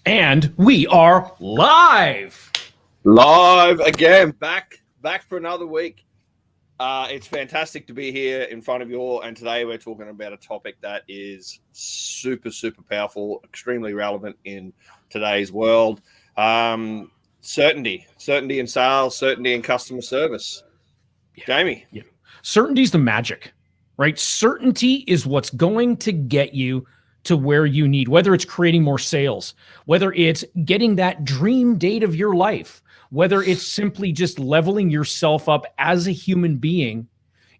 And we are live. Live again, back for another week. It's fantastic to be here in front of you all, and today we're talking about a topic that is super powerful, extremely relevant in today's world. Certainty in sales, certainty in customer service. Jamie. Yeah. Certainty's the magic, right? Certainty is what's going to get you to where you need, whether it's creating more sales, whether it's getting that dream date of your life, whether it's simply just leveling yourself up as a human being.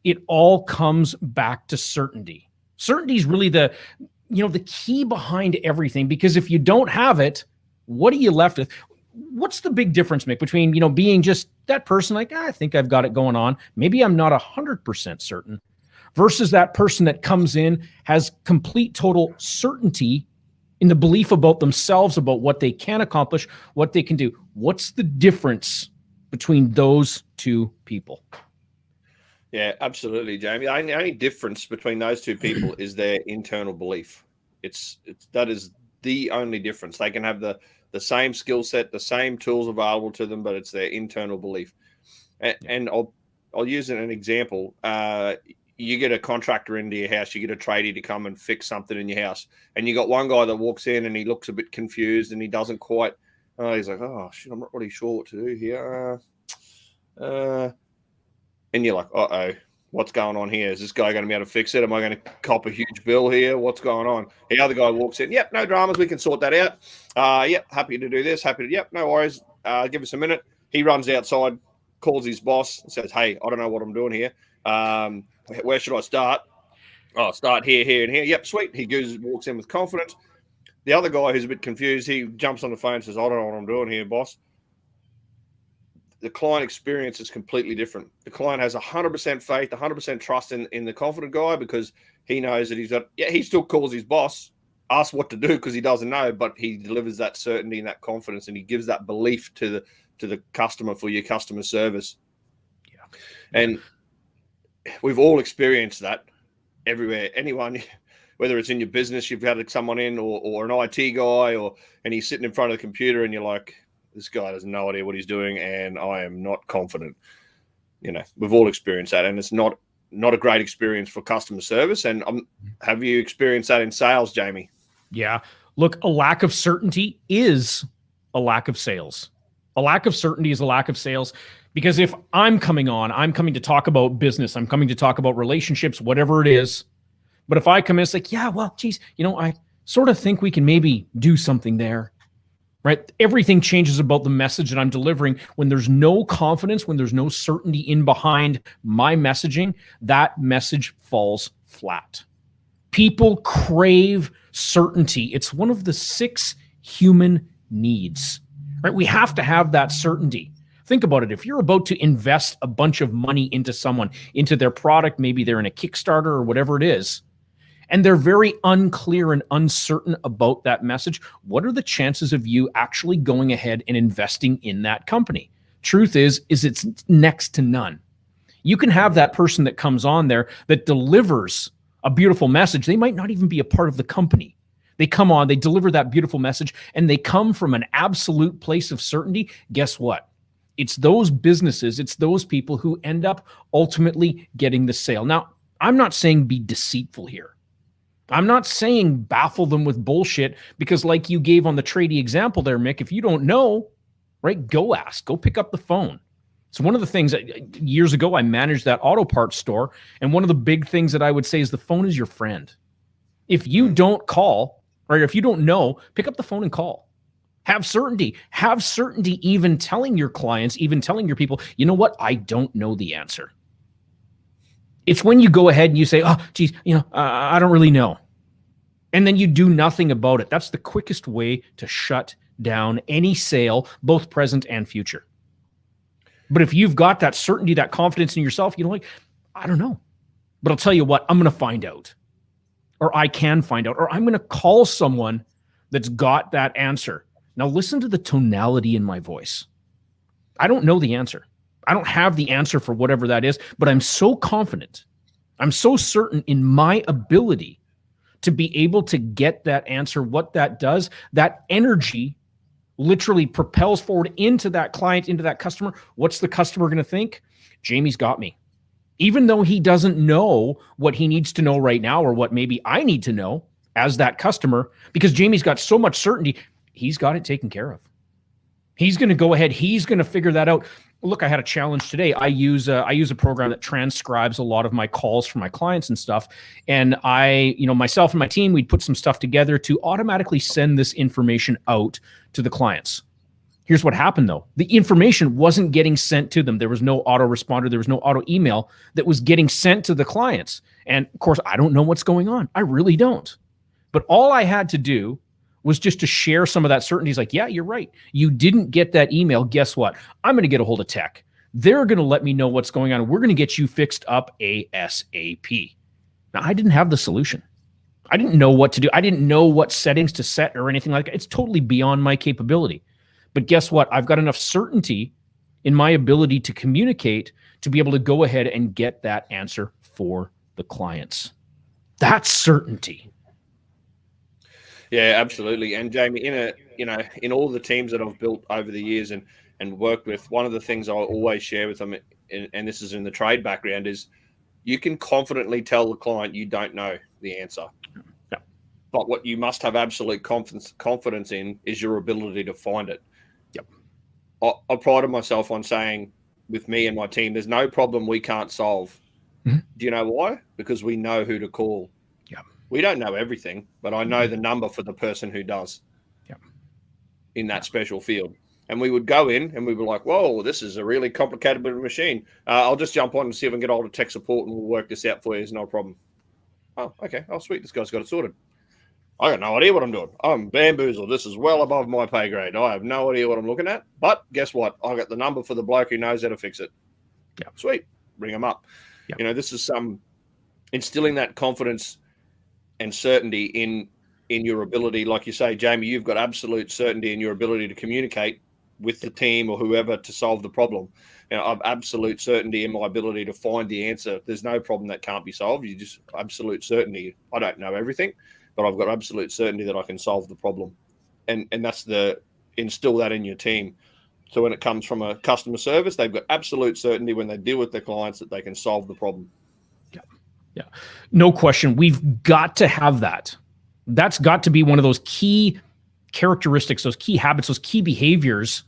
It all comes back to certainty. Certainty is really the key behind everything, because if you don't have it, what are you left with? What's the big difference, Mick, between, being just that person like, I think I've got it going on, maybe I'm not 100% certain, versus that person that comes in, has complete, total certainty in the belief about themselves, about what they can accomplish, what they can do. What's the difference between those two people? Yeah, absolutely, Jamie. The only difference between those two people is their internal belief. That is the only difference. They can have the same skill set, the same tools available to them, but it's their internal belief. And I'll use an example. You get a contractor into your house, you get a tradie to come and fix something in your house, and you got one guy that walks in and he looks a bit confused and he doesn't quite. He's like, oh shit, I'm not really sure what to do here. And you're like, uh-oh, what's going on here? Is this guy going to be able to fix it? Am I going to cop a huge bill here? What's going on? The other guy walks in. Yep, no dramas. We can sort that out. Yep, happy to do this. Yep, no worries. Give us a minute. He runs outside, calls his boss, and says, hey, I don't know what I'm doing here. Where should I start? Oh, start here, and here. Yep, sweet. He walks in with confidence. The other guy who's a bit confused, he jumps on the phone and says, I don't know what I'm doing here, boss. The client experience is completely different. The client has 100% faith, 100% trust in the confident guy, because he knows that he still calls his boss, asks what to do because he doesn't know, but he delivers that certainty and that confidence, and he gives that belief to the customer for your customer service. Yeah. And we've all experienced that everywhere. Anyone, whether it's in your business, you've had someone in or an IT guy, and he's sitting in front of the computer and you're like, this guy has no idea what he's doing, and I am not confident. We've all experienced that, and it's not a great experience for customer service. And have you experienced that in sales, Jamie? Yeah. Look, a lack of certainty is a lack of sales. A lack of certainty is a lack of sales, because if I'm coming to talk about business, I'm coming to talk about relationships, whatever it is. But if I come in, it's like, yeah, well, geez, I sort of think we can maybe do something there. Right? Everything changes about the message that I'm delivering. When there's no confidence, when there's no certainty in behind my messaging, that message falls flat. People crave certainty. It's one of the 6 human needs, right? We have to have that certainty. Think about it. If you're about to invest a bunch of money into someone, into their product, maybe they're in a Kickstarter or whatever it is, and they're very unclear and uncertain about that message, what are the chances of you actually going ahead and investing in that company? Truth is it's next to none. You can have that person that comes on there that delivers a beautiful message. They might not even be a part of the company. They come on, they deliver that beautiful message, and they come from an absolute place of certainty. Guess what? It's those businesses, it's those people who end up ultimately getting the sale. Now, I'm not saying be deceitful here. I'm not saying baffle them with bullshit, because like you gave on the tradie example there, Mick, if you don't know, right, go ask, go pick up the phone. So one of the things that years ago, I managed that auto parts store. And one of the big things that I would say is the phone is your friend. If you don't call, or if you don't know, pick up the phone and call. Have certainty even telling your clients, even telling your people, you know what? I don't know the answer. It's when you go ahead and you say, oh, geez, I don't really know. And then you do nothing about it. That's the quickest way to shut down any sale, both present and future. But if you've got that certainty, that confidence in yourself, I don't know. But I'll tell you what, I'm going to find out. Or I can find out. Or I'm going to call someone that's got that answer. Now listen to the tonality in my voice. I don't know the answer. I don't have the answer for whatever that is, but I'm so confident. I'm so certain in my ability to be able to get that answer. What that does, that energy literally propels forward into that client, into that customer. What's the customer going to think? Jamie's got me. Even though he doesn't know what he needs to know right now, or what maybe I need to know as that customer, because Jamie's got so much certainty, he's got it taken care of. He's going to go ahead. He's going to figure that out. Look, I had a challenge today. I use a program that transcribes a lot of my calls from my clients and stuff. And myself and my team, we'd put some stuff together to automatically send this information out to the clients. Here's what happened, though. The information wasn't getting sent to them. There was no autoresponder. There was no auto email that was getting sent to the clients. And of course, I don't know what's going on. I really don't. But all I had to do was just to share some of that certainty. It's like, yeah, you're right. You didn't get that email. Guess what? I'm going to get a hold of tech. They're going to let me know what's going on. We're going to get you fixed up ASAP. Now, I didn't have the solution. I didn't know what to do. I didn't know what settings to set or anything like that. It's totally beyond my capability. But guess what? I've got enough certainty in my ability to communicate to be able to go ahead and get that answer for the clients. That's certainty. Yeah, absolutely. And Jamie, in all the teams that I've built over the years and worked with, one of the things I always share with them, and this is in the trade background, is you can confidently tell the client you don't know the answer. Yeah. But what you must have absolute confidence in is your ability to find it. Yep. I pride myself on saying, with me and my team, there's no problem we can't solve. Mm-hmm. Do you know why? Because we know who to call. Yeah. We don't know everything, but I know the number for the person who does. Yeah. In that special field. And we would go in and we were like, whoa, this is a really complicated bit of machine. I'll just jump on and see if I can get hold of tech support and we'll work this out for you. It's no problem. Oh, okay. Oh, sweet. This guy's got it sorted. I got no idea what I'm doing. I'm bamboozled. This is well above my pay grade. I have no idea what I'm looking at. But guess what? I got the number for the bloke who knows how to fix it. Yeah. Sweet. Bring him up. Yeah. This is instilling that confidence and certainty in your ability. Like you say, Jamie, you've got absolute certainty in your ability to communicate with the team or whoever to solve the problem. I've absolute certainty in my ability to find the answer. There's no problem that can't be solved. You just absolute certainty. I don't know everything, but I've got absolute certainty that I can solve the problem. And that's instill that in your team. So when it comes from a customer service, they've got absolute certainty when they deal with their clients that they can solve the problem. Yeah, no question. We've got to have that. That's got to be one of those key characteristics, those key habits, those key behaviors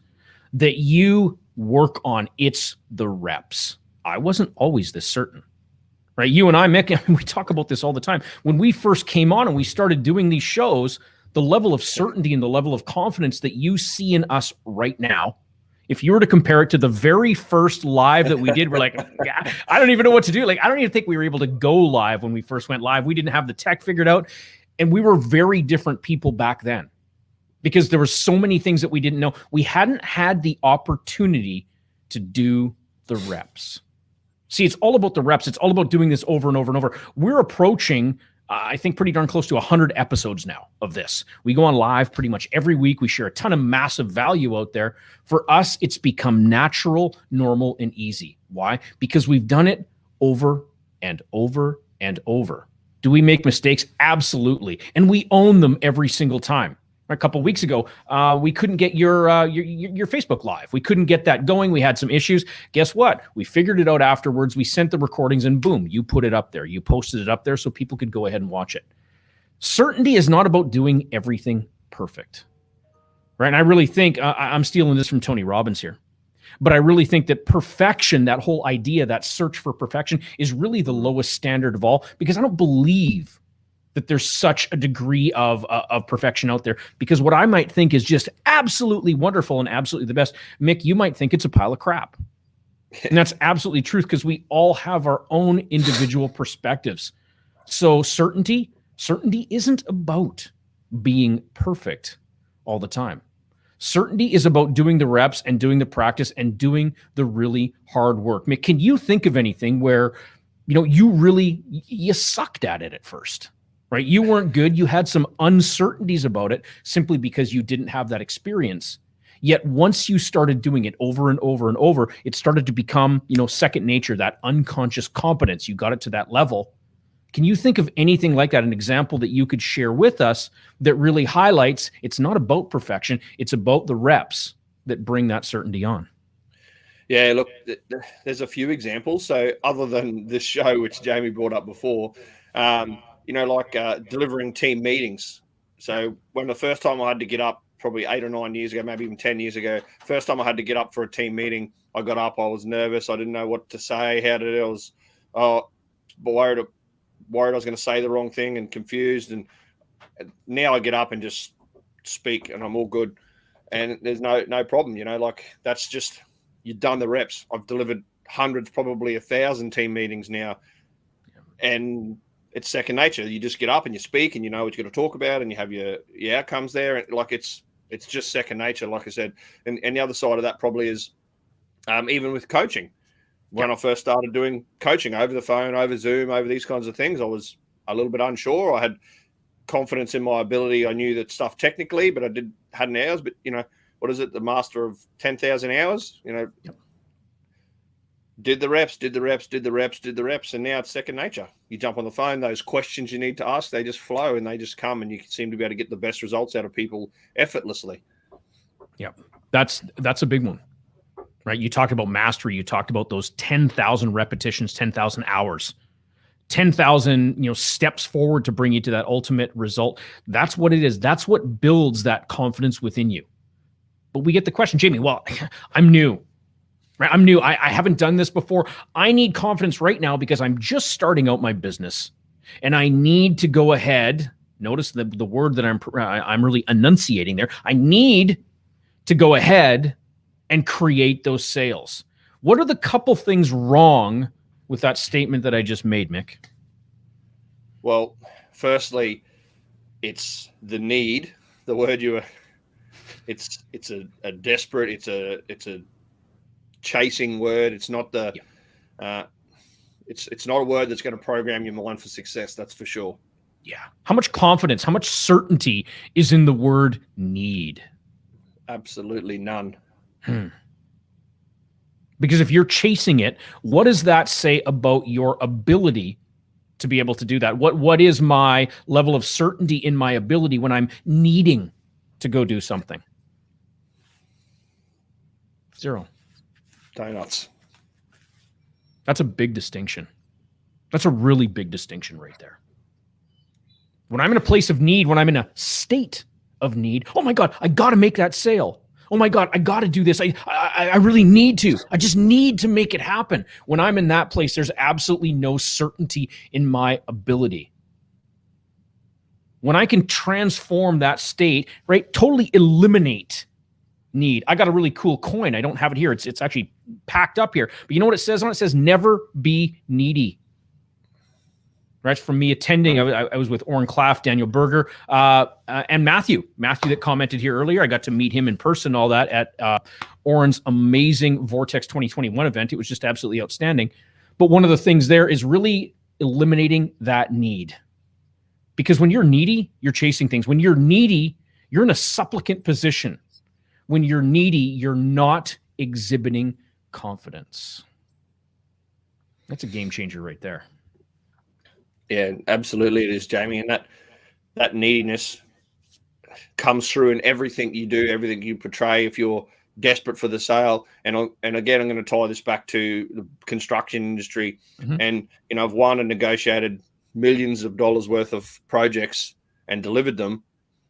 that you work on. It's the reps. I wasn't always this certain, right? You and I, Mick, we talk about this all the time. When we first came on and we started doing these shows, the level of certainty and the level of confidence that you see in us right now, if you were to compare it to the very first live that we did, we're like, yeah, I don't even know what to do. Like, I don't even think we were able to go live when we first went live. We didn't have the tech figured out. And we were very different people back then because there were so many things that we didn't know. We hadn't had the opportunity to do the reps. See, it's all about the reps. It's all about doing this over and over and over. We're approaching, I think, pretty darn close to 100 episodes now of this. We go on live pretty much every week. We share a ton of massive value out there. For us, it's become natural, normal, and easy. Why? Because we've done it over and over and over. Do we make mistakes? Absolutely. And we own them every single time. A couple of weeks ago, we couldn't get your Facebook Live. We couldn't get that going. We had some issues. Guess what? We figured it out afterwards. We sent the recordings and boom, you put it up there. You posted it up there so people could go ahead and watch it. Certainty is not about doing everything perfect, right? And I really think, I'm stealing this from Tony Robbins here, but I really think that perfection, that whole idea, that search for perfection is really the lowest standard of all, because I don't believe that there's such a degree of perfection out there, because what I might think is just absolutely wonderful and absolutely the best, Mick, you might think it's a pile of crap. And that's absolutely truth, because we all have our own individual perspectives. So certainty isn't about being perfect all the time. Certainty is about doing the reps and doing the practice and doing the really hard work. Mick, can you think of anything where, you sucked at it at first? Right? You weren't good. You had some uncertainties about it simply because you didn't have that experience. Yet once you started doing it over and over and over, it started to become, second nature, that unconscious competence. You got it to that level. Can you think of anything like that, an example that you could share with us that really highlights it's not about perfection, it's about the reps that bring that certainty on? Yeah, look, there's a few examples. So other than this show, which Jamie brought up before, like delivering team meetings. So when the first time I had to get up, probably 8 or 9 years ago, maybe even 10 years ago, first time I had to get up for a team meeting, I got up, I was nervous, I didn't know what to say, I was worried I was going to say the wrong thing and confused. And now I get up and just speak and I'm all good. And there's no problem, that's just, you've done the reps. I've delivered hundreds, probably 1,000 team meetings now. And it's second nature. You just get up and you speak and you know what you're going to talk about and you have your outcomes there. And it's just second nature, like I said. And the other side of that probably is even with coaching. When I first started doing coaching over the phone, over Zoom, over these kinds of things, I was a little bit unsure. I had confidence in my ability. I knew that stuff technically, but I hadn't hours. But, what is it? The master of 10,000 hours, did the reps. And now it's second nature. You jump on the phone, those questions you need to ask, they just flow and they just come and you seem to be able to get the best results out of people effortlessly. Yeah, that's a big one. Right? You talked about mastery. You talked about those 10,000 repetitions, 10,000 hours, 10,000, steps forward to bring you to that ultimate result. That's what it is. That's what builds that confidence within you. But we get the question, Jamie, well, I'm new, right? I'm new. I haven't done this before. I need confidence right now because I'm just starting out my business and I need to go ahead. Notice the word that I'm really enunciating there. I need to go ahead and create those sales. What are the couple things wrong with that statement that I just made, Mick? Well, firstly, it's the need. The word it's a desperate, it's a chasing word. It's not it's not a word that's going to program your mind for success. That's for sure. Yeah. How much confidence, how much certainty is in the word need? Absolutely none. Because if you're chasing it, what does that say about your ability to be able to do that? What is my level of certainty in my ability when I'm needing to go do something? 0. Donuts. That's a big distinction. That's a really big distinction right there. When I'm in a place of need, when I'm in a state of need, oh my God, I got to make that sale. Oh my God, I got to do this. I really need to. I just need to make it happen. When I'm in that place, there's absolutely no certainty in my ability. When I can transform that state, right, totally eliminate need. I got a really cool coin. I don't have it here. It's actually packed up here. But you know what it says on it? It says, never be needy. Right, from me attending, I was with Oren Claff, Daniel Berger, and Matthew that commented here earlier. I got to meet him in person, all that at Oren's amazing Vortex 2021 event. It was just absolutely outstanding. But one of the things there is really eliminating that need. Because when you're needy, you're chasing things. When you're needy, you're in a supplicant position. When you're needy, you're not exhibiting confidence. That's a game changer right there. Yeah, absolutely it is, Jamie. And that neediness comes through in everything you do, everything you portray. If you're desperate for the sale, and again, I'm going to tie this back to the construction industry. And I've won and negotiated millions of dollars worth of projects and delivered them.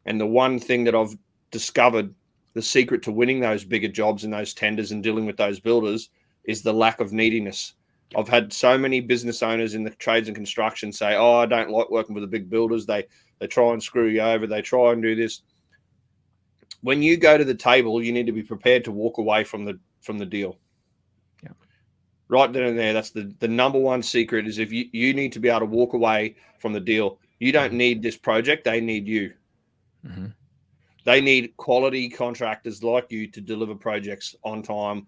And the one thing that I've discovered, the secret to winning those bigger jobs and those tenders and dealing with those builders, is the lack of neediness. I've had so many business owners in the trades and construction say, "Oh, I don't like working with the big builders. They try and screw you over. They try and do this." When you go to the table, you need to be prepared to walk away from the deal. Yeah. Right then and there, that's the number one secret. Is if you need to be able to walk away from the deal. You don't need this project; they need you. They need quality contractors like you to deliver projects on time.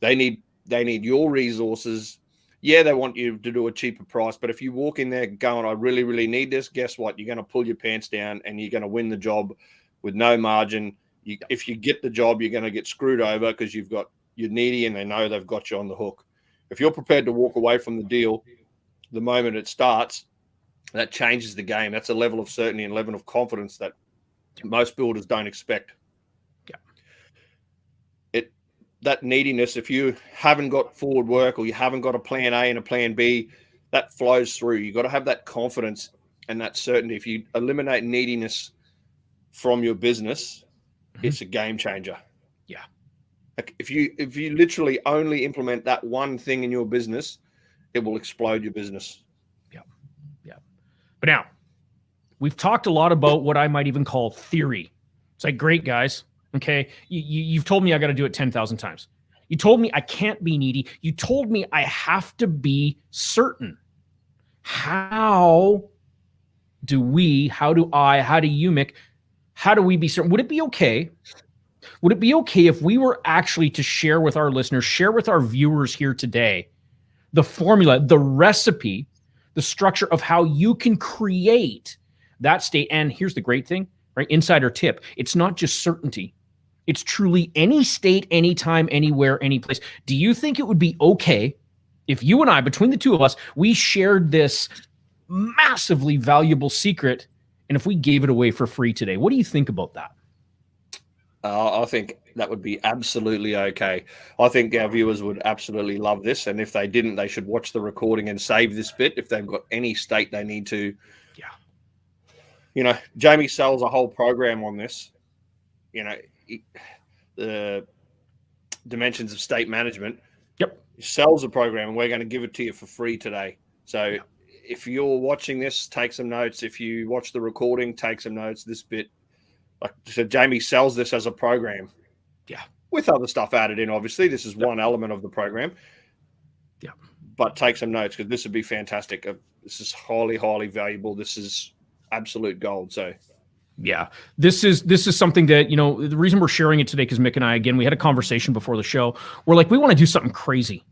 They need your resources. Yeah, they want you to do a cheaper price, but if you walk in there going, "I really, really need this," guess what? You're going to pull your pants down and you're going to win the job with no margin. If you get the job, you're going to get screwed over because you're needy and they know they've got you on the hook. If you're prepared to walk away from the deal the moment it starts, That changes the game. That's a level of certainty and level of confidence that most builders don't expect. Yeah. That neediness, if you haven't got forward work or you haven't got a plan A and a plan B, that flows through. You've got to have that confidence and that certainty. If you eliminate neediness from your business, it's a game changer. Yeah. Like if you literally only implement that one thing in your business, it will explode your business. Yeah. Yeah. But now, we've talked a lot about what I might even call theory. It's like, great, guys. Okay. You've told me I got to do it 10,000 times. You told me I can't be needy. You told me I have to be certain. How do you, Mick, how do we be certain? Would it be okay? Would it be okay if we were actually to share with our listeners, share with our viewers here today, the formula, the recipe, the structure of how you can create that state? And here's the great thing, right? Insider tip. It's not just certainty. It's truly any state, anytime, anywhere, any place. Do you think it would be okay if you and I, between the two of us, we shared this massively valuable secret, and if we gave it away for free today? What do you think about that? I think that would be absolutely okay. I think our viewers would absolutely love this. And if they didn't, they should watch the recording and save this bit if they've got any state they need to. Yeah. You know, Jamie sells a whole program on this. You know, the dimensions of state management. Yep. He sells a program, and we're going to give it to you for free today. So if you're watching this, take some notes. If you watch the recording, take some notes. This bit, like I said, Jamie sells this as a program. Yeah. With other stuff added in, obviously. This is one element of the program. Yeah. But take some notes because this would be fantastic. This is highly, highly valuable. This is absolute gold. So yeah, this is something that, you know, the reason we're sharing it today, because Mick and I, again, we had a conversation before the show. We're like, we want to do something crazy.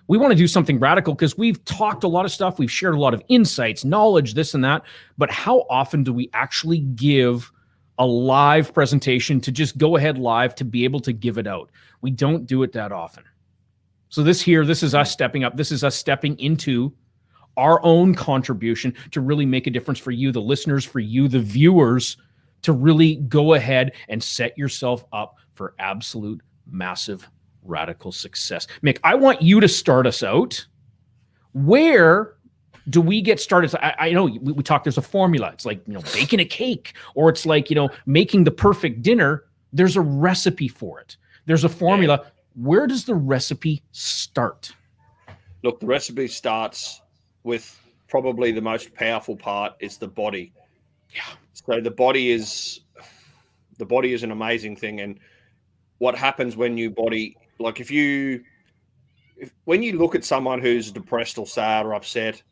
We want to do something radical because we've talked a lot of stuff. We've shared a lot of insights, knowledge, this and that. But how often do we actually give a live presentation, to just go ahead live, to be able to give it out? We don't do it that often. So this is us stepping up. This is us stepping into our own contribution to really make a difference for you, the listeners, for you, the viewers, to really go ahead and set yourself up for absolute massive radical success. Mick, I want you to start us out. Where do we get started? I know we talk, there's a formula. It's like, you know, baking a cake, or it's like, you know, making the perfect dinner. There's a recipe for it. There's a formula. Yeah. Where does the recipe start? Look, the recipe starts with probably the most powerful part is the body. Yeah. So the body is an amazing thing. And what happens when you body, like when you look at someone who's depressed or sad or upset,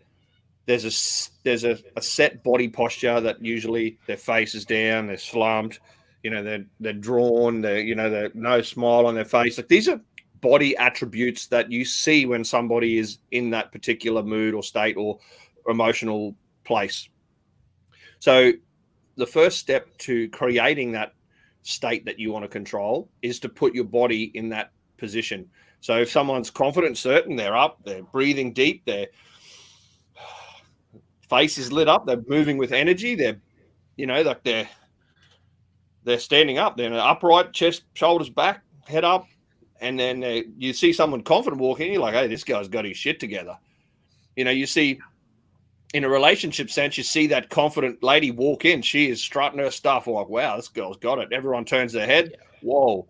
there's a set body posture that usually their face is down, they're slumped, you know, they're drawn, they're no smile on their face. Like, these are body attributes that you see when somebody is in that particular mood or state or emotional place. So the first step to creating that state that you want to control is to put your body in that position. So if someone's confident, certain, they're up, they're breathing deep, their face is lit up, they're moving with energy, they're standing up, they're upright, chest, shoulders back, head up, and then you see someone confident walking in, you're like, hey, this guy's got his shit together. You know, you see, in a relationship sense, you see that confident lady walk in, she is strutting her stuff, like, wow, this girl's got it. Everyone turns their head. Whoa.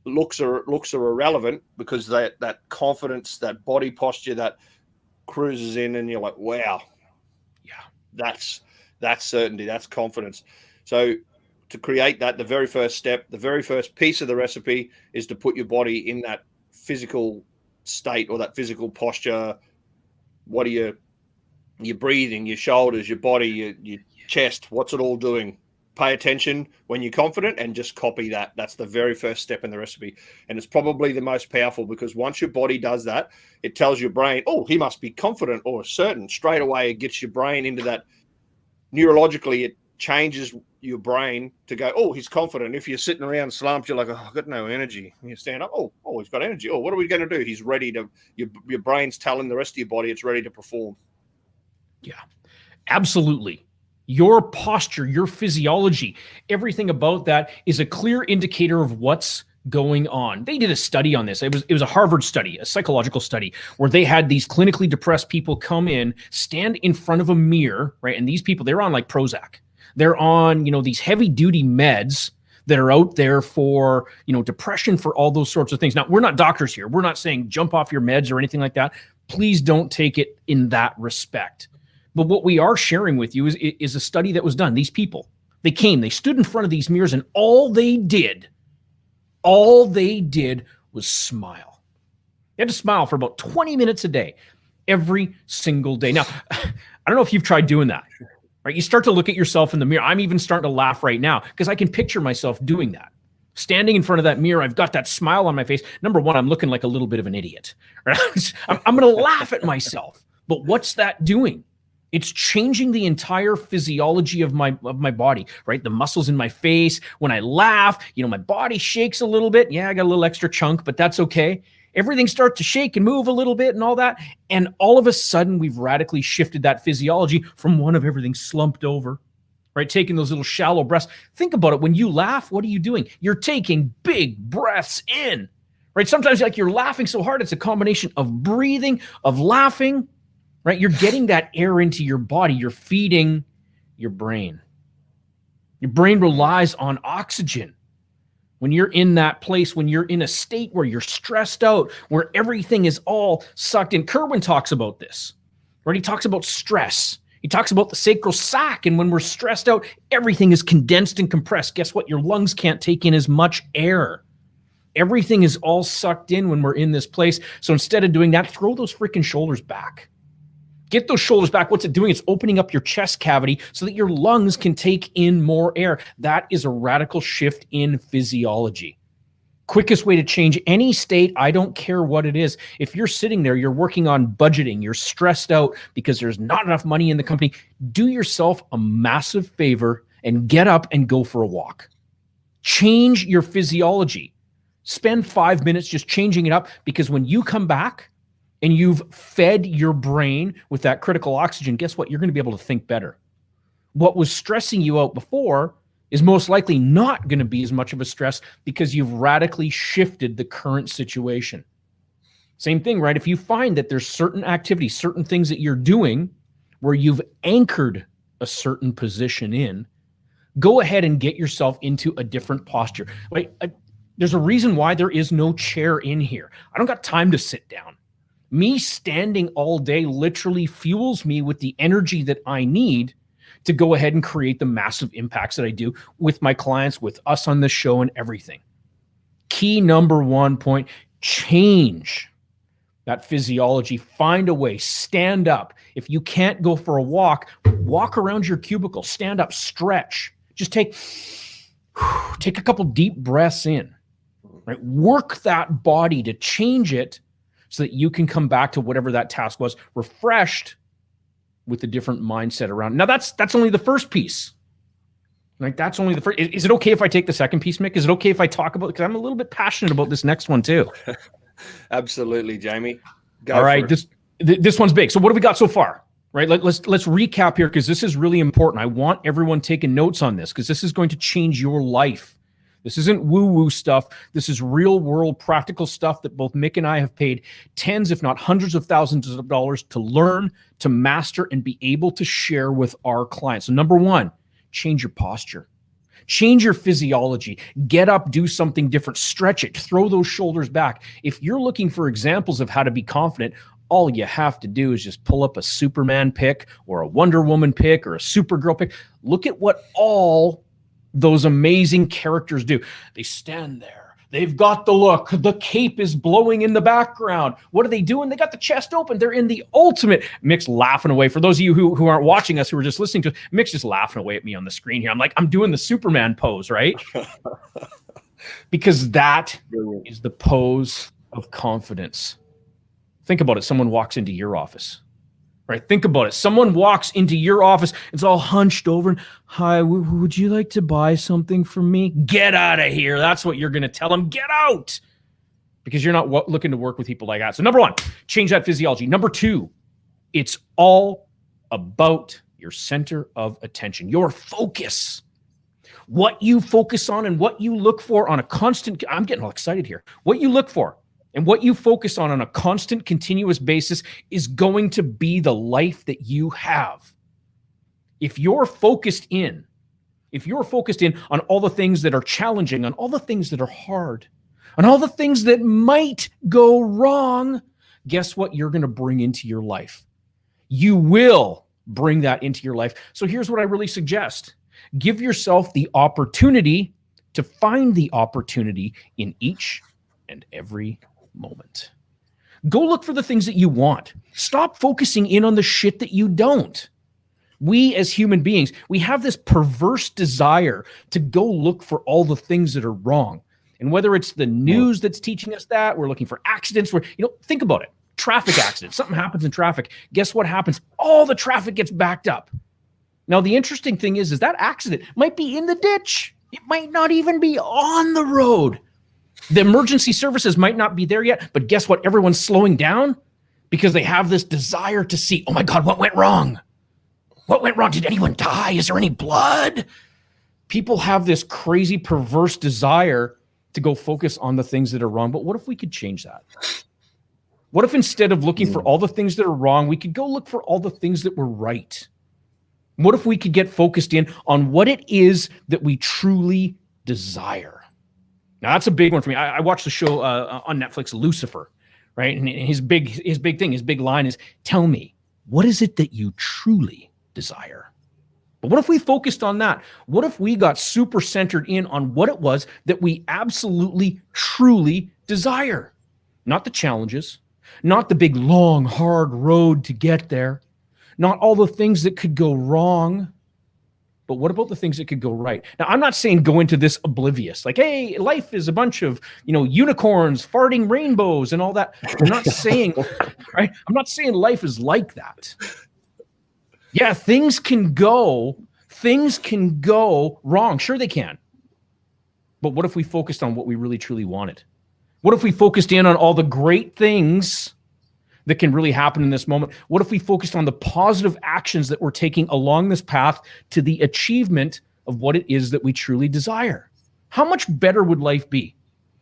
Looks are irrelevant, because that confidence, that body posture, that cruises in, and you're like, wow, yeah, that's certainty, that's confidence. So to create that, the very first step, the very first piece of the recipe is to put your body in that physical state or that physical posture. What are your breathing, your shoulders, your body, your chest, what's it all doing? Pay attention when you're confident and just copy that. That's the very first step in the recipe. And it's probably the most powerful, because once your body does that, it tells your brain, oh, he must be confident or certain. Straight away, it gets your brain into that. Neurologically, it changes your brain to go, oh, he's confident. If you're sitting around slumped, you're like, oh, I've got no energy. And you stand up, oh, he's got energy. Oh, what are we going to do? He's ready to, your brain's telling the rest of your body it's ready to perform. Yeah. Absolutely. Your posture, your physiology, everything about that is a clear indicator of what's going on. They did a study on this. It was a Harvard study, a psychological study, where they had these clinically depressed people come in, stand in front of a mirror, right? And these people, they're on like Prozac. They're on, these heavy duty meds that are out there for, depression, for all those sorts of things. Now, we're not doctors here. We're not saying jump off your meds or anything like that. Please don't take it in that respect. But what we are sharing with you is a study that was done. These people, they stood in front of these mirrors, and all they did was smile. They had to smile for about 20 minutes a day, every single day. Now, I don't know if you've tried doing that, right? You start to look at yourself in the mirror. I'm even starting to laugh right now because I can picture myself doing that. Standing in front of that mirror, I've got that smile on my face. Number one, I'm looking like a little bit of an idiot. Right? I'm going to laugh at myself. But what's that doing? It's changing the entire physiology of my body, right? The muscles in my face. When I laugh, my body shakes a little bit. Yeah, I got a little extra chunk, but that's okay. Everything starts to shake and move a little bit and all that. And all of a sudden, we've radically shifted that physiology from one of everything slumped over, right? Taking those little shallow breaths. Think about it. When you laugh, what are you doing? You're taking big breaths in, right? Sometimes like you're laughing so hard, it's a combination of breathing, of laughing, right? You're getting that air into your body. You're feeding your brain. Your brain relies on oxygen. When you're in that place, when you're in a state where you're stressed out, where everything is all sucked in. Kerwin talks about this, right? He talks about stress. He talks about the sacral sac. And when we're stressed out, everything is condensed and compressed. Guess what? Your lungs can't take in as much air. Everything is all sucked in when we're in this place. So instead of doing that, throw those freaking shoulders back. Get those shoulders back. What's it doing? It's opening up your chest cavity so that your lungs can take in more air. That is a radical shift in physiology. Quickest way to change any state, I don't care what it is. If you're sitting there, you're working on budgeting, you're stressed out because there's not enough money in the company, do yourself a massive favor and get up and go for a walk. Change your physiology. Spend 5 minutes just changing it up, because when you come back, and you've fed your brain with that critical oxygen, guess what? You're going to be able to think better. What was stressing you out before is most likely not going to be as much of a stress because you've radically shifted the current situation. Same thing, right? If you find that there's certain activities, certain things that you're doing where you've anchored a certain position in, go ahead and get yourself into a different posture. Right? There's a reason why there is no chair in here. I don't got time to sit down. Me standing all day literally fuels me with the energy that I need to go ahead and create the massive impacts that I do with my clients, with us on the show and everything. Key number 1 point, change that physiology. Find a way, stand up. If you can't go for a walk, walk around your cubicle, stand up, stretch. Just take a couple deep breaths in, right? Work that body to change it so that you can come back to whatever that task was, refreshed with a different mindset around. Now, that's only the first piece. Like, that's only the first. Is it okay if I take the second piece, Mick? Is it okay if I talk about it? Because I'm a little bit passionate about this next one too. Absolutely, Jamie. All right, this one's big. So what have we got so far? Right, let's recap here, because this is really important. I want everyone taking notes on this, because this is going to change your life. This isn't woo-woo stuff. This is real-world practical stuff that both Mick and I have paid tens, if not hundreds of thousands of dollars to learn, to master, and be able to share with our clients. So number 1, change your posture. Change your physiology. Get up, do something different. Stretch it. Throw those shoulders back. If you're looking for examples of how to be confident, all you have to do is just pull up a Superman pic or a Wonder Woman pic or a Supergirl pic. Look at what all those amazing characters do. They stand there. They've got the look. The cape is blowing in the background. What are they doing? They got the chest open. They're in the ultimate. Mick's laughing away. For those of you who aren't watching us, who are just listening to us, Mick's just laughing away at me on the screen here. I'm doing the Superman pose, right? Because that is the pose of confidence. Think about it. Someone walks into your office. Right? Think about it. Someone walks into your office, it's all hunched over. And, hi, would you like to buy something from me? Get out of here. That's what you're going to tell them. Get out. Because you're not looking to work with people like that. So number 1, change that physiology. Number 2, it's all about your center of attention, your focus. What you focus on and what you look for on a constant, I'm getting all excited here. What you look for and what you focus on a constant, continuous basis is going to be the life that you have. If you're focused in on all the things that are challenging, on all the things that are hard, on all the things that might go wrong, guess what you're going to bring into your life? You will bring that into your life. So here's what I really suggest. Give yourself the opportunity to find the opportunity in each and every moment. Go look for the things that you want. Stop focusing in on the shit that you don't. We as human beings, we have this perverse desire to go look for all the things that are wrong. And whether it's the news that's teaching us that, we're looking for accidents, think about it. Traffic accidents, something happens in traffic. Guess what happens? All the traffic gets backed up. Now, the interesting thing is that accident might be in the ditch. It might not even be on the road. The emergency services might not be there yet, but guess what? Everyone's slowing down because they have this desire to see, oh my God, what went wrong? What went wrong? Did anyone die? Is there any blood? People have this crazy, perverse desire to go focus on the things that are wrong. But what if we could change that? What if instead of looking for all the things that are wrong, we could go look for all the things that were right? What if we could get focused in on what it is that we truly desire? Now, that's a big one for me. I watched the show on Netflix, Lucifer, right? And his big line is, tell me, what is it that you truly desire? But what if we focused on that? What if we got super centered in on what it was that we absolutely, truly desire? Not the challenges, not the big, long, hard road to get there, not all the things that could go wrong, but what about the things that could go right? Now, I'm not saying go into this oblivious, like, hey, life is a bunch of, unicorns, farting rainbows and all that. I'm not saying, right? I'm not saying life is like that. Yeah, things can go wrong. Sure they can. But what if we focused on what we really truly wanted? What if we focused in on all the great things that can really happen in this moment? What if we focused on the positive actions that we're taking along this path to the achievement of what it is that we truly desire? How much better would life be?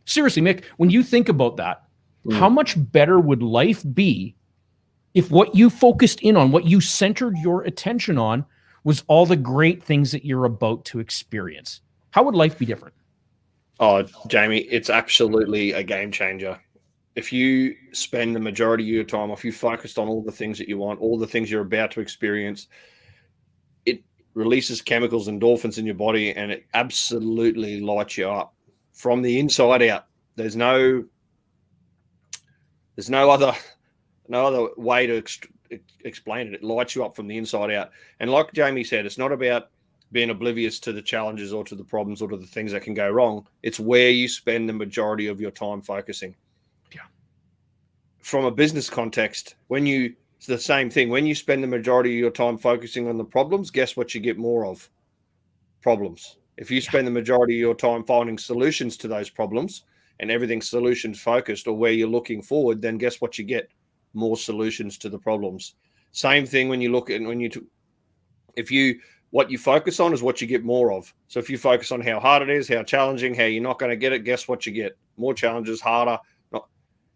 Seriously, Mick, when you think about that, how much better would life be if what you focused in on, what you centered your attention on, was all the great things that you're about to experience? How would life be different? Oh, Jamie, it's absolutely a game changer. If you spend the majority of your time, if you focused on all the things that you want, all the things you're about to experience, it releases chemicals, endorphins in your body, and it absolutely lights you up from the inside out. There's no other way to explain it. It lights you up from the inside out. And like Jamie said, it's not about being oblivious to the challenges or to the problems or to the things that can go wrong. It's where you spend the majority of your time focusing. Yeah. From a business context, it's the same thing. When you spend the majority of your time focusing on the problems, guess what you get more of? Problems. If you spend the majority of your time finding solutions to those problems and everything's solutions focused or where you're looking forward, then guess what you get? More solutions to the problems. Same thing when you look at what you focus on is what you get more of. So if you focus on how hard it is, how challenging, how you're not going to get it, guess what you get? More challenges, harder.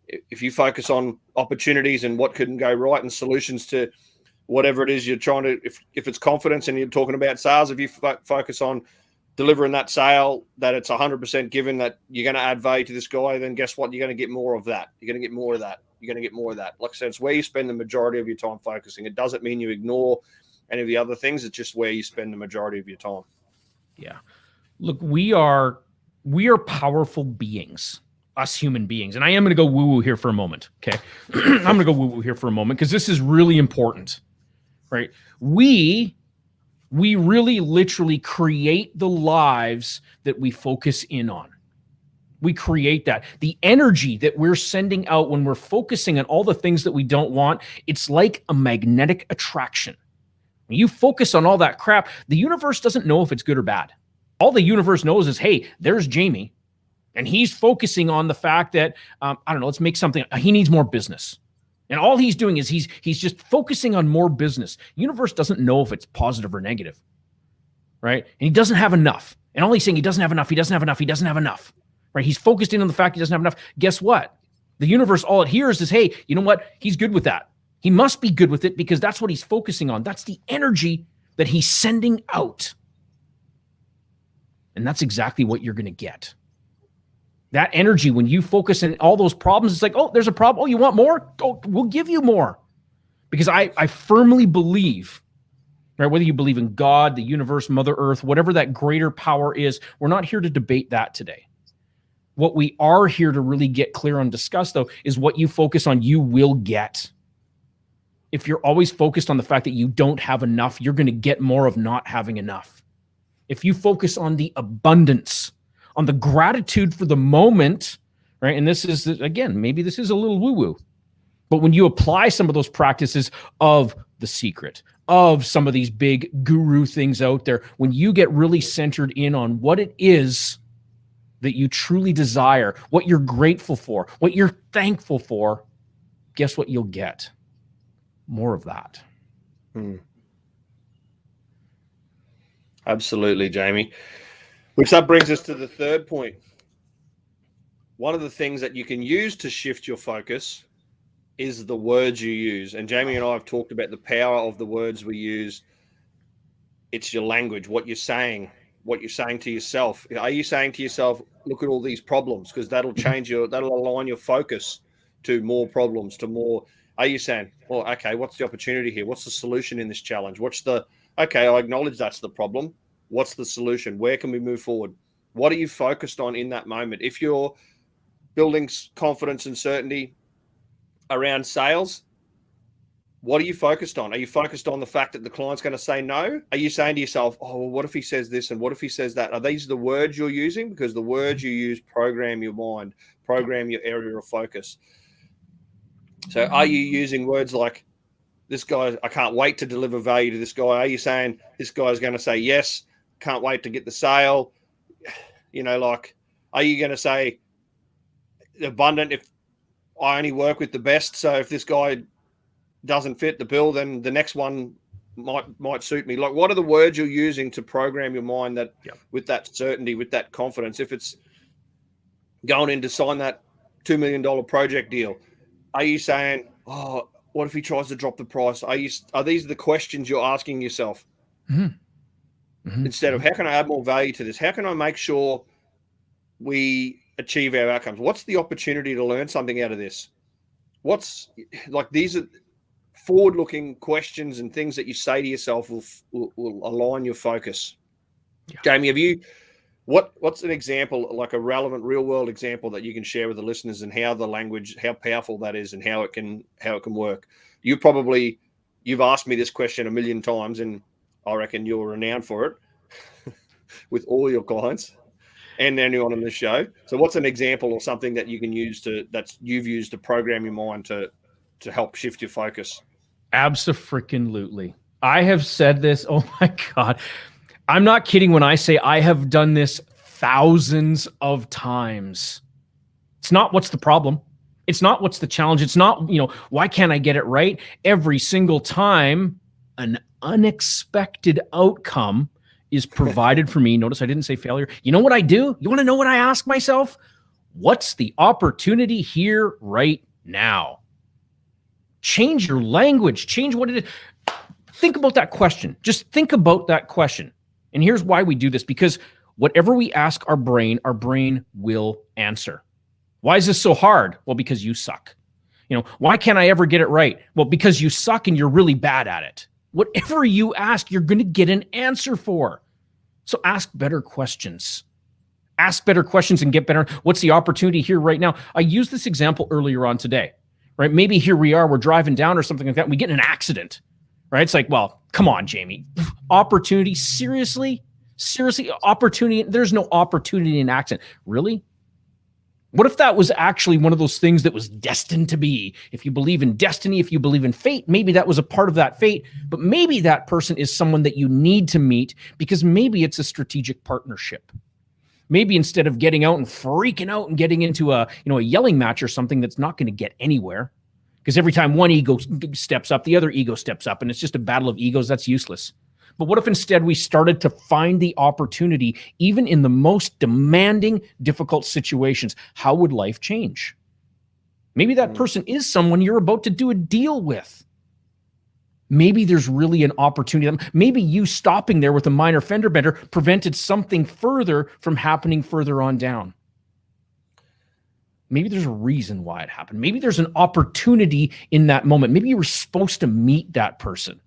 If you focus on opportunities and what couldn't go right and solutions to whatever it is you're trying to, if it's confidence and you're talking about sales, if you focus on delivering that sale, that it's 100% given that you're going to add value to this guy, then guess what? You're going to get more of that. You're going to get more of that. You're going to get more of that. Like I said, it's where you spend the majority of your time focusing. It doesn't mean you ignore any of the other things. It's just where you spend the majority of your time. Yeah. Look, we are powerful beings, us human beings. And I am going to go woo-woo here for a moment, okay? I'm going to go woo-woo here for a moment because this is really important, right? We really literally create the lives that we focus in on. We create that. The energy that we're sending out when we're focusing on all the things that we don't want, it's like a magnetic attraction. When you focus on all that crap, the universe doesn't know if it's good or bad. All the universe knows is, hey, there's Jamie, and he's focusing on the fact that, let's make something, he needs more business. And all he's doing is he's just focusing on more business. Universe doesn't know if it's positive or negative, right? And he doesn't have enough. And all he's saying, he doesn't have enough, he doesn't have enough, he doesn't have enough, right? He's focused in on the fact he doesn't have enough. Guess what? The universe, all it hears is, hey, you know what? He's good with that. He must be good with it because that's what he's focusing on. That's the energy that he's sending out. And that's exactly what you're going to get. That energy, when you focus on all those problems, it's like, oh, there's a problem. Oh, you want more? Oh, we'll give you more. Because I firmly believe, right, whether you believe in God, the universe, Mother Earth, whatever that greater power is, we're not here to debate that today. What we are here to really get clear on, discuss, though, is what you focus on, you will get. If you're always focused on the fact that you don't have enough, you're going to get more of not having enough. If you focus on the abundance, on the gratitude for the moment, right? And this is, again, maybe this is a little woo-woo, but when you apply some of those practices of The Secret, of some of these big guru things out there, when you get really centered in on what it is that you truly desire, what you're grateful for, what you're thankful for, guess what you'll get? More of that. Absolutely, Jamie. Which that brings us to the third point. One of the things that you can use to shift your focus is the words you use. And Jamie and I have talked about the power of the words we use. It's your language, what you're saying to yourself. Are you saying to yourself, look at all these problems? Because that'll align your focus to more problems, to more. Are you saying, well, okay, what's the opportunity here? What's the solution in this challenge? Okay, I acknowledge that's the problem. What's the solution? Where can we move forward? What are you focused on in that moment? If you're building confidence and certainty around sales, what are you focused on? Are you focused on the fact that the client's going to say no? Are you saying to yourself, oh, well, what if he says this and what if he says that? Are these the words you're using? Because the words you use program your mind, program your area of focus. So are you using words like, this guy, I can't wait to deliver value to this guy? Are you saying this guy's going to say yes, can't wait to get the sale? You know, like, are you going to say abundant if I only work with the best? So if this guy doesn't fit the bill, then the next one might suit me. Like, what are the words you're using to program your mind that with that certainty, with that confidence? If it's going in to sign that $2 million project deal, are you saying, oh, what if he tries to drop the price? Are these the questions you're asking yourself? Instead of, how can I add more value to this? How can I make sure we achieve our outcomes? What's the opportunity to learn something out of this? These are forward-looking questions and things that you say to yourself will align your focus. Jamie, what's an example, like a relevant real-world example that you can share with the listeners, and how the language, how powerful that is, and how it can work? You've asked me this question a million times, and I reckon you're renowned for it with all your clients and anyone on the show. So what's an example or something that you can use that you've used to program your mind to help shift your focus? Abso-freaking-lutely. I have said this. Oh my God. I'm not kidding when I say I have done this thousands of times. It's not what's the problem. It's not what's the challenge. It's not, why can't I get it right? Every single time an unexpected outcome is provided for me. Notice I didn't say failure. You know what I do? You want to know what I ask myself? What's the opportunity here right now? Change your language. Change what it is. Think about that question. Just think about that question. And here's why we do this, because whatever we ask our brain will answer. Why is this so hard? Well, because you suck. Why can't I ever get it right? Well, because you suck and you're really bad at it. Whatever you ask, you're going to get an answer for. So ask better questions. Ask better questions and get better. What's the opportunity here right now? I used this example earlier on today, right? Maybe here we're driving down or something like that, and we get in an accident, right? It's like, well, come on, Jamie. Opportunity? Seriously? Opportunity? There's no opportunity in an accident. Really? What if that was actually one of those things that was destined to be? If you believe in destiny, if you believe in fate, maybe that was a part of that fate, but maybe that person is someone that you need to meet because maybe it's a strategic partnership. Maybe instead of getting out and freaking out and getting into a yelling match or something that's not going to get anywhere, Because every time one ego steps up, the other ego steps up, and it's just a battle of egos. That's useless. But what if instead we started to find the opportunity, even in the most demanding, difficult situations? How would life change? Maybe that person is someone you're about to do a deal with. Maybe there's really an opportunity. Maybe you stopping there with a minor fender bender prevented something further from happening further on down. Maybe there's a reason why it happened. Maybe there's an opportunity in that moment. Maybe you were supposed to meet that person.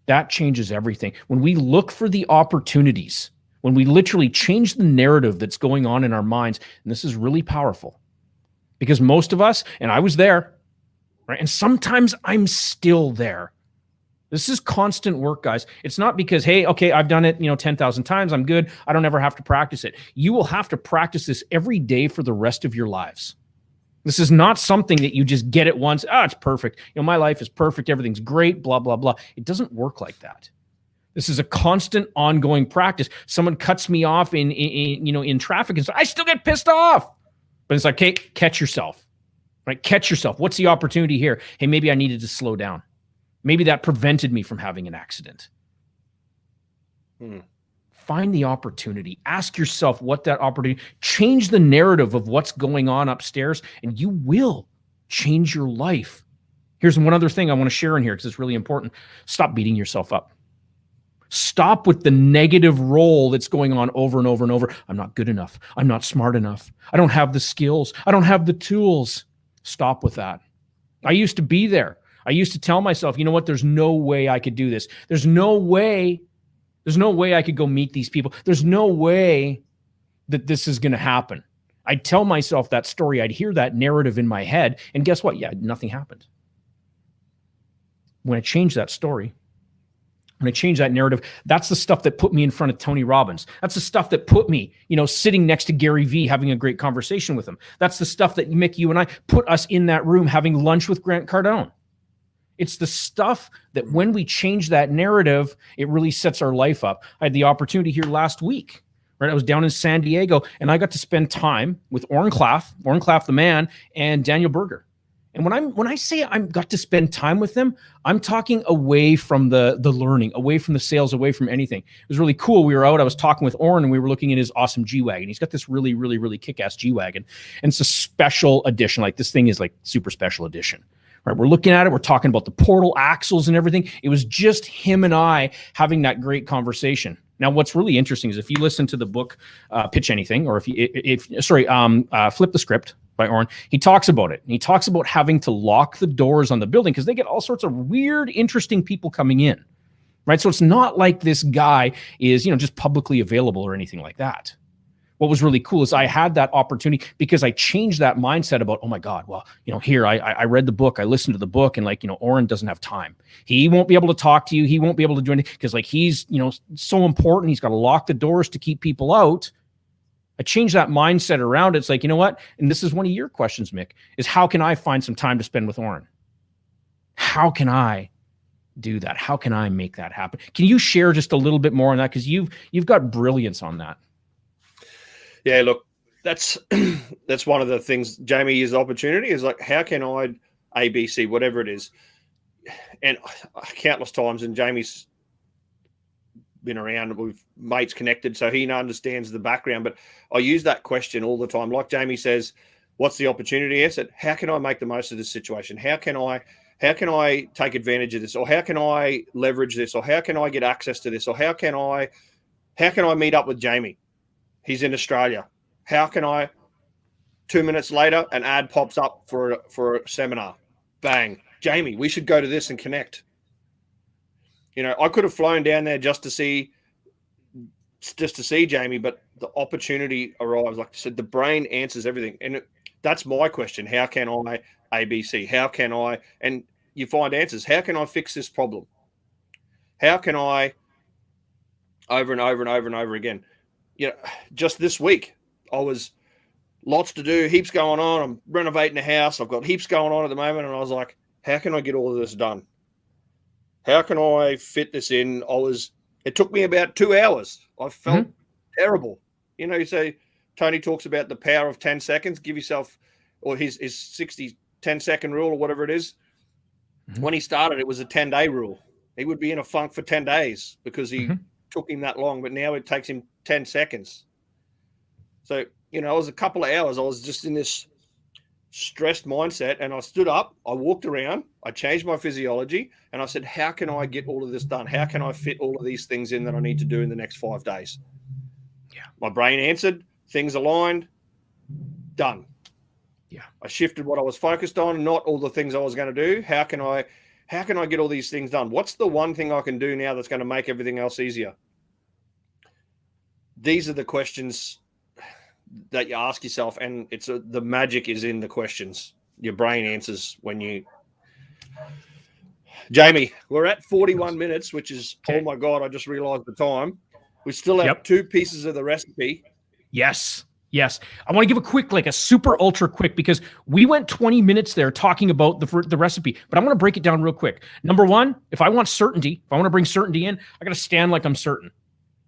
That changes everything. When we look for the opportunities, when we literally change the narrative that's going on in our minds, and this is really powerful, because most of us, and I was there, right? And sometimes I'm still there. This is constant work, guys. It's not because, hey, okay, I've done it, 10,000 times. I'm good. I don't ever have to practice it. You will have to practice this every day for the rest of your lives. This is not something that you just get it once. It's perfect. My life is perfect. Everything's great, blah, blah, blah. It doesn't work like that. This is a constant ongoing practice. Someone cuts me off in traffic and so I still get pissed off. But it's like, okay, catch yourself, right? Catch yourself. What's the opportunity here? Hey, maybe I needed to slow down. Maybe that prevented me from having an accident. Find the opportunity. Ask yourself what that opportunity, change the narrative of what's going on upstairs, and you will change your life. Here's one other thing I want to share in here because it's really important. Stop beating yourself up. Stop with the negative role that's going on over and over and over. I'm not good enough. I'm not smart enough. I don't have the skills. I don't have the tools. Stop with that. I used to be there. I used to tell myself, you know what? There's no way I could do this. There's no way I could go meet these people. There's no way that this is going to happen. I'd tell myself that story. I'd hear that narrative in my head. And guess what? Yeah, nothing happened. When I changed that story, when I changed that narrative, that's the stuff that put me in front of Tony Robbins. That's the stuff that put me, sitting next to Gary Vee, having a great conversation with him. That's the stuff that Mick, you and I put us in that room having lunch with Grant Cardone. It's the stuff that when we change that narrative, it really sets our life up. I had the opportunity here last week, right? I was down in San Diego and I got to spend time with Oren Klaff the man, and Daniel Berger. And when I say I got to spend time with them, I'm talking away from the learning, away from the sales, away from anything. It was really cool. We were out, I was talking with Oren and we were looking at his awesome G-Wagon. He's got this really, really, really kick-ass G-Wagon. And it's a special edition. Like this thing is like super special edition. Right, we're looking at it. We're talking about the portal axles and everything. It was just him and I having that great conversation. Now, what's really interesting is if you listen to the book, Pitch Anything, or Flip the Script by Oren, he talks about it. And he talks about having to lock the doors on the building because they get all sorts of weird, interesting people coming in. Right, so it's not like this guy is, just publicly available or anything like that. What was really cool is I had that opportunity because I changed that mindset about, oh my God, well, here I read the book, I listened to the book, and Oren doesn't have time. He won't be able to talk to you. He won't be able to do anything because he's, so important. He's got to lock the doors to keep people out. I changed that mindset around it. It's like, you know what? And this is one of your questions, Mick, is how can I find some time to spend with Oren? How can I do that? How can I make that happen? Can you share just a little bit more on that? Because you've got brilliance on that. Yeah, look, that's one of the things Jamie uses opportunity is like, how can I ABC, whatever it is. And countless times, and Jamie's been around with mates connected, so he understands the background. But I use that question all the time. Like Jamie says, what's the opportunity? I said, how can I make the most of this situation? How can I take advantage of this? Or how can I leverage this? Or how can I get access to this? Or how can I meet up with Jamie? He's in Australia. How can I, 2 minutes later, an ad pops up for a seminar. Bang. Jamie, we should go to this and connect. I could have flown down there just to see Jamie, but the opportunity arrives. Like I said, the brain answers everything. And that's my question. How can I ABC? How can I, and you find answers. How can I fix this problem? How can I, over and over and over and over again? Just this week, I was lots to do, heaps going on. I'm renovating a house. I've got heaps going on at the moment. And I was like, how can I get all of this done? How can I fit this in? It took me about 2 hours. I felt terrible. You say Tony talks about the power of 10 seconds. Give yourself, or his 60 10-second rule or whatever it is. When he started, it was a 10-day rule. He would be in a funk for 10 days because he took him that long, but now it takes him 10 seconds. So, it was a couple of hours. I was just in this stressed mindset, and I stood up, I walked around, I changed my physiology, and I said, how can I get all of this done? How can I fit all of these things in that I need to do in the next 5 days? Yeah. My brain answered, things aligned, done. Yeah. I shifted what I was focused on, not all the things I was going to do. How can I get all these things done? What's the one thing I can do now that's going to make everything else easier? These are the questions that you ask yourself, and the magic is in the questions. Your brain answers when you. Jamie, we're at 41 minutes, which is oh my god! I just realised the time. We still have 2 pieces of the recipe. Yes. I want to give a quick, like a super ultra quick, because we went 20 minutes there talking about the recipe, but I'm going to break it down real quick. Number 1, if I want certainty, if I want to bring certainty in, I got to stand like I'm certain.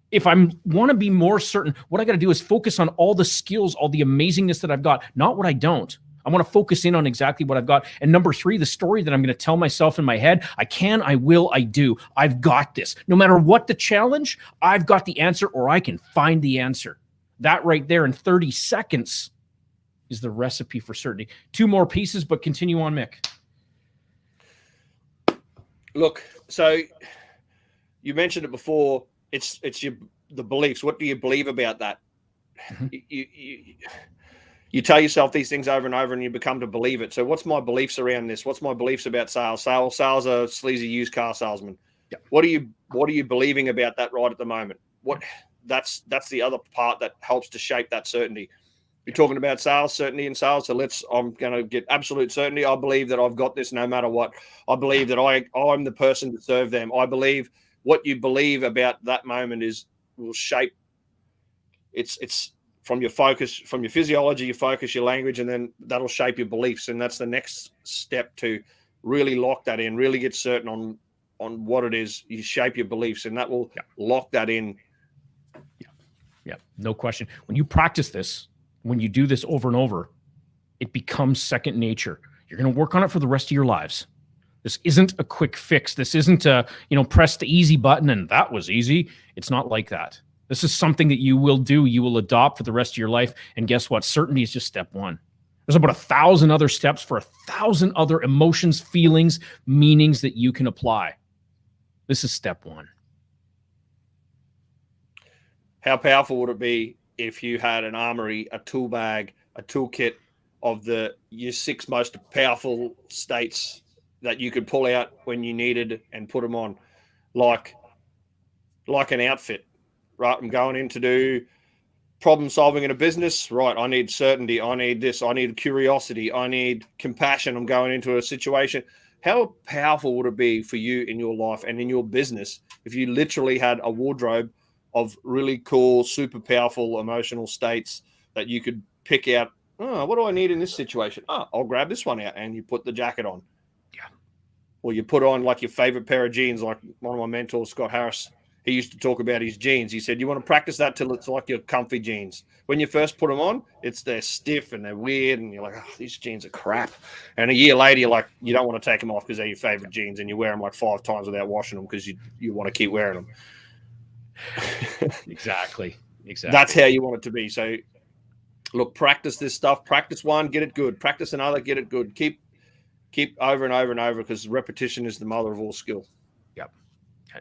If I want to be more certain, what I got to do is focus on all the skills, all the amazingness that I've got, not what I don't. I want to focus in on exactly what I've got. And number 3, the story that I'm going to tell myself in my head, I can, I will, I do. I've got this. No matter what the challenge, I've got the answer, or I can find the answer. That right there in 30 seconds is the recipe for certainty. 2 more pieces, but continue on, Mick. Look, so you mentioned it before. It's the beliefs. What do you believe about that? You tell yourself these things over and over, and you become to believe it. So what's my beliefs around this? What's my beliefs about sales? Sales are sleazy used car salesman. Yeah. What are you believing about that right at the moment? That's the other part that helps to shape that certainty. You're talking about sales, certainty in sales. So I'm going to get absolute certainty. I believe that I've got this no matter what. I believe that I'm the person to serve them. I believe what you believe about that moment will shape. It's from your focus, from your physiology, your focus, your language, and then that'll shape your beliefs. And that's the next step to really lock that in, really get certain on what it is. You shape your beliefs, and that will lock that in. Yeah, no question. When you practice this, when you do this over and over, it becomes second nature. You're going to work on it for the rest of your lives. This isn't a quick fix. This isn't press the easy button and that was easy. It's not like that. This is something that you will do, you will adopt for the rest of your life. And guess what? Certainty is just step 1. There's about 1,000 other steps for 1,000 other emotions, feelings, meanings that you can apply. This is step 1. How powerful would it be if you had an armory, a tool bag, a toolkit of your 6 most powerful states that you could pull out when you needed and put them on, like an outfit, right? I'm going in to do problem solving in a business, right? I need certainty. I need this. I need curiosity. I need compassion. I'm going into a situation. How powerful would it be for you in your life and in your business if you literally had a wardrobe of really cool, super powerful emotional states that you could pick out? Oh, what do I need in this situation? Oh, I'll grab this one out, and you put the jacket on. Yeah. Or you put on like your favorite pair of jeans, like one of my mentors, Scott Harris. He used to talk about his jeans. He said, you want to practice that till it's like your comfy jeans. When you first put them on, they're stiff and they're weird, and you're like, oh, these jeans are crap. And a year later, you're like, you don't want to take them off because they're your favorite jeans, and you wear them like 5 times without washing them because you want to keep wearing them. Exactly. That's how you want it to be. So look, practice this stuff. Practice 1, get it good. Practice another, get it good. Keep over and over and over, because repetition is the mother of all skill. Yep.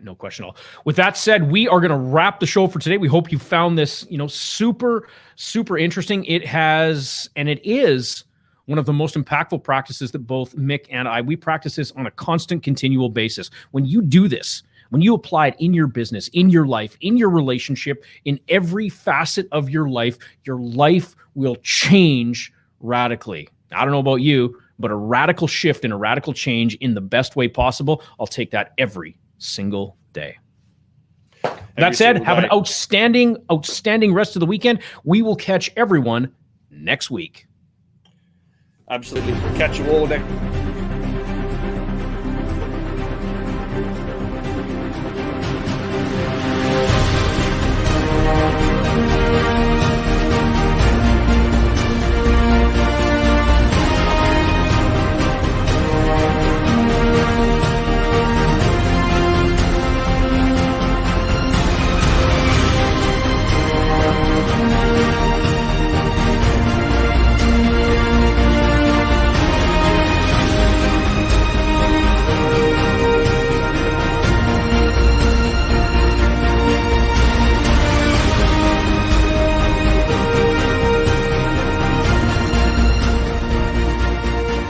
No question at all. With that said, we are going to wrap the show for today. We hope you found this, super, super interesting. It is one of the most impactful practices that both Mick and we practice this on a constant, continual basis. When you do this, when you apply it in your business, in your life, in your relationship, in every facet of your life will change radically. I don't know about you, but a radical shift and a radical change in the best way possible, I'll take that every single day. That said, have an outstanding rest of the weekend. We will catch everyone next week. Absolutely. Catch you all next